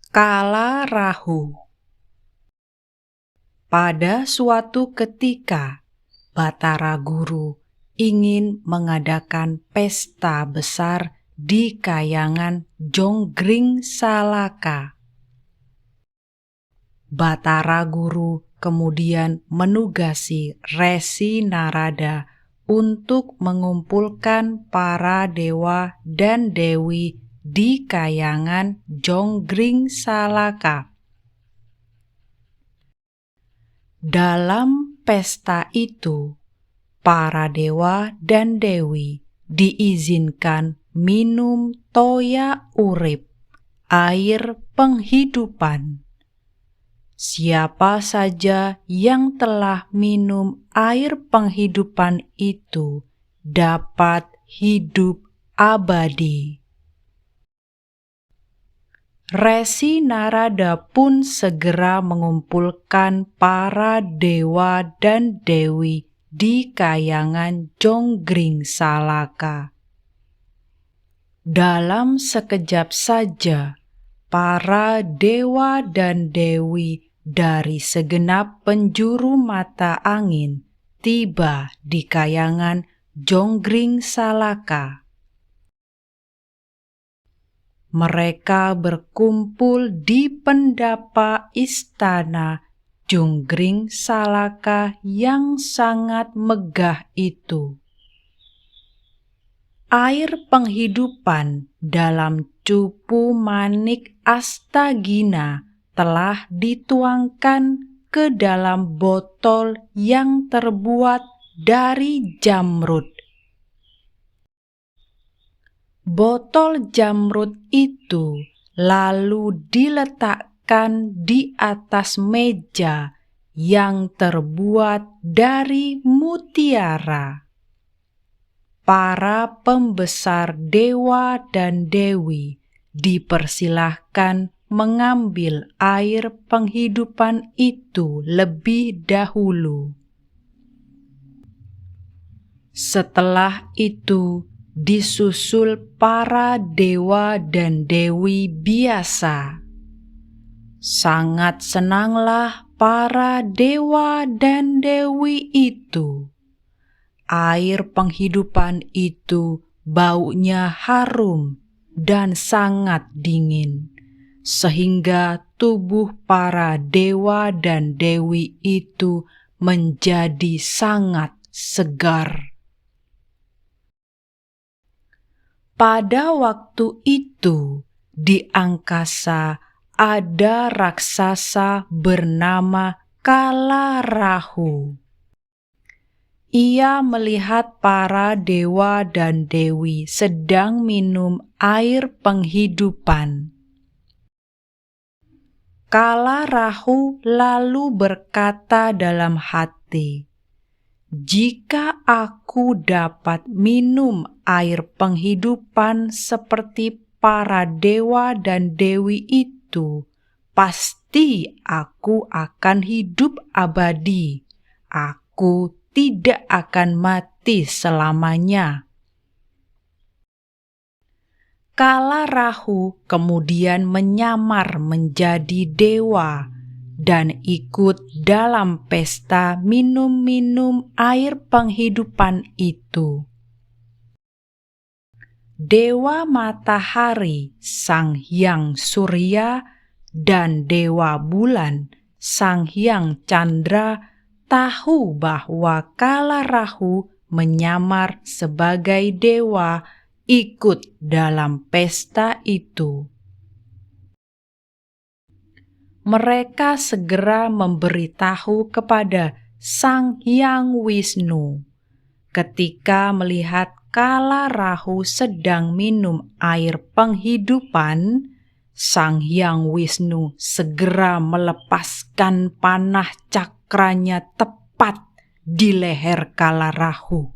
Kala Rahu. Pada suatu ketika, Batara Guru ingin mengadakan pesta besar di Kahyangan Jonggring Salaka. Batara Guru kemudian menugasi Resi Narada untuk mengumpulkan para dewa dan dewi di Kahyangan Jonggring Salaka. Dalam pesta itu, para dewa dan dewi diizinkan minum toya urip, air penghidupan. Siapa saja yang telah minum air penghidupan itu dapat hidup abadi. Resi Narada pun segera mengumpulkan para dewa dan dewi di Kahyangan Jonggring Salaka. Dalam sekejap saja, para dewa dan dewi dari segenap penjuru mata angin tiba di Kahyangan Jonggring Salaka. Mereka berkumpul di pendapa istana Jonggring Salaka yang sangat megah itu. Air penghidupan dalam cupu manik Astagina telah dituangkan ke dalam botol yang terbuat dari jamrud. Botol jamrud itu lalu diletakkan di atas meja yang terbuat dari mutiara. Para pembesar dewa dan dewi dipersilahkan mengambil air penghidupan itu lebih dahulu. Setelah itu, disusul para dewa dan dewi biasa. Sangat senanglah para dewa dan dewi itu. Air penghidupan itu baunya harum dan sangat dingin, sehingga tubuh para dewa dan dewi itu menjadi sangat segar. Pada waktu itu, di angkasa ada raksasa bernama Kala Rahu. Ia melihat para dewa dan dewi sedang minum air penghidupan. Kala Rahu lalu berkata dalam hati, "Jika aku dapat minum air penghidupan seperti para dewa dan dewi itu, pasti aku akan hidup abadi. Aku tidak akan mati selamanya." Kala Rahu kemudian menyamar menjadi dewa dan ikut dalam pesta minum-minum air penghidupan itu. Dewa Matahari, Sang Hyang Surya, dan Dewa Bulan, Sang Hyang Chandra, tahu bahwa Kala Rahu menyamar sebagai dewa ikut dalam pesta itu. Mereka segera memberitahu kepada Sang Hyang Wisnu. Ketika melihat Kala Rahu sedang minum air penghidupan, Sang Hyang Wisnu segera melepaskan panah cakranya tepat di leher Kala Rahu.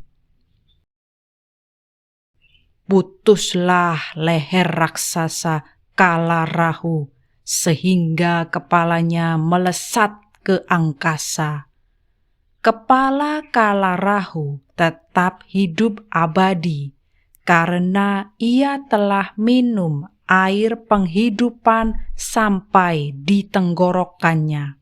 Putuslah leher raksasa Kala Rahu sehingga kepalanya melesat ke angkasa. Kepala Kala Rahu tetap hidup abadi karena ia telah minum air penghidupan sampai di tenggorokannya.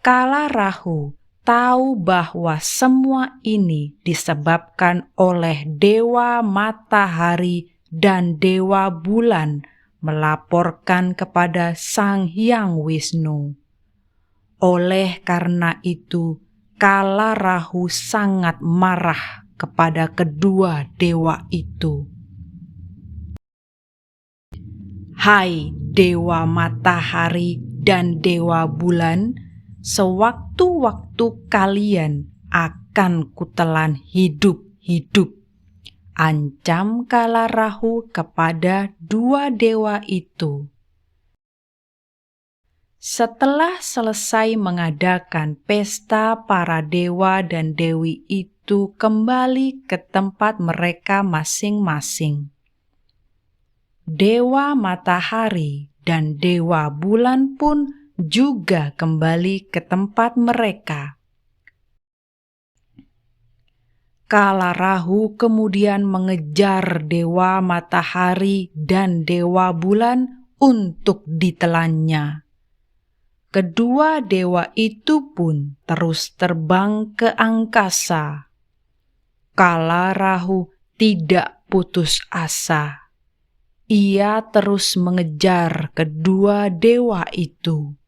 Kala Rahu tahu bahwa semua ini disebabkan oleh dewa matahari dan dewa bulan melaporkan kepada Sang Hyang Wisnu. Oleh karena itu, Kala Rahu sangat marah kepada kedua dewa itu. Hai dewa matahari dan dewa bulan, sewaktu-waktu kalian akan kutelan hidup-hidup. Ancam Kala Rahu kepada dua dewa itu. Setelah selesai mengadakan pesta, para dewa dan dewi itu kembali ke tempat mereka masing-masing. Dewa matahari dan dewa bulan pun juga kembali ke tempat mereka. Kala Rahu kemudian mengejar dewa matahari dan dewa bulan untuk ditelannya. Kedua dewa itu pun terus terbang ke angkasa. Kala Rahu tidak putus asa. Ia terus mengejar kedua dewa itu.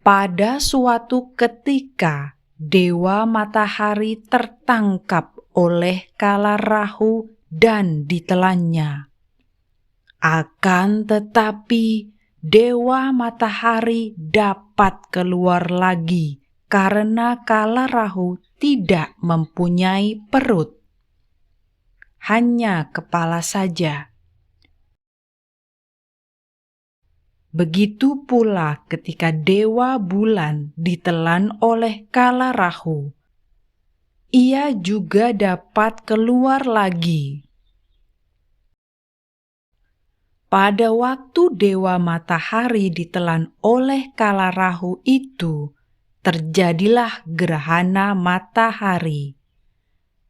Pada suatu ketika, dewa matahari tertangkap oleh Kala Rahu dan ditelannya. Akan tetapi, dewa matahari dapat keluar lagi karena Kala Rahu tidak mempunyai perut. Hanya kepala saja. Begitu pula ketika dewa bulan ditelan oleh Kala Rahu. Ia juga dapat keluar lagi. Pada waktu dewa matahari ditelan oleh Kala Rahu itu, terjadilah gerhana matahari.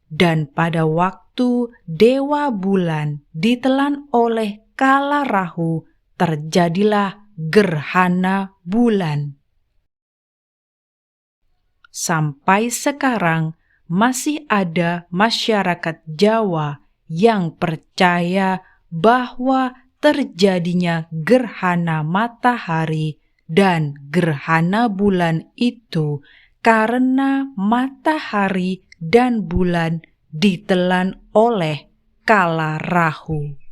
Dan pada waktu dewa bulan ditelan oleh Kala Rahu, terjadilah gerhana bulan. Sampai sekarang masih ada masyarakat Jawa yang percaya bahwa terjadinya gerhana matahari dan gerhana bulan itu karena matahari dan bulan ditelan oleh Kala Rahu.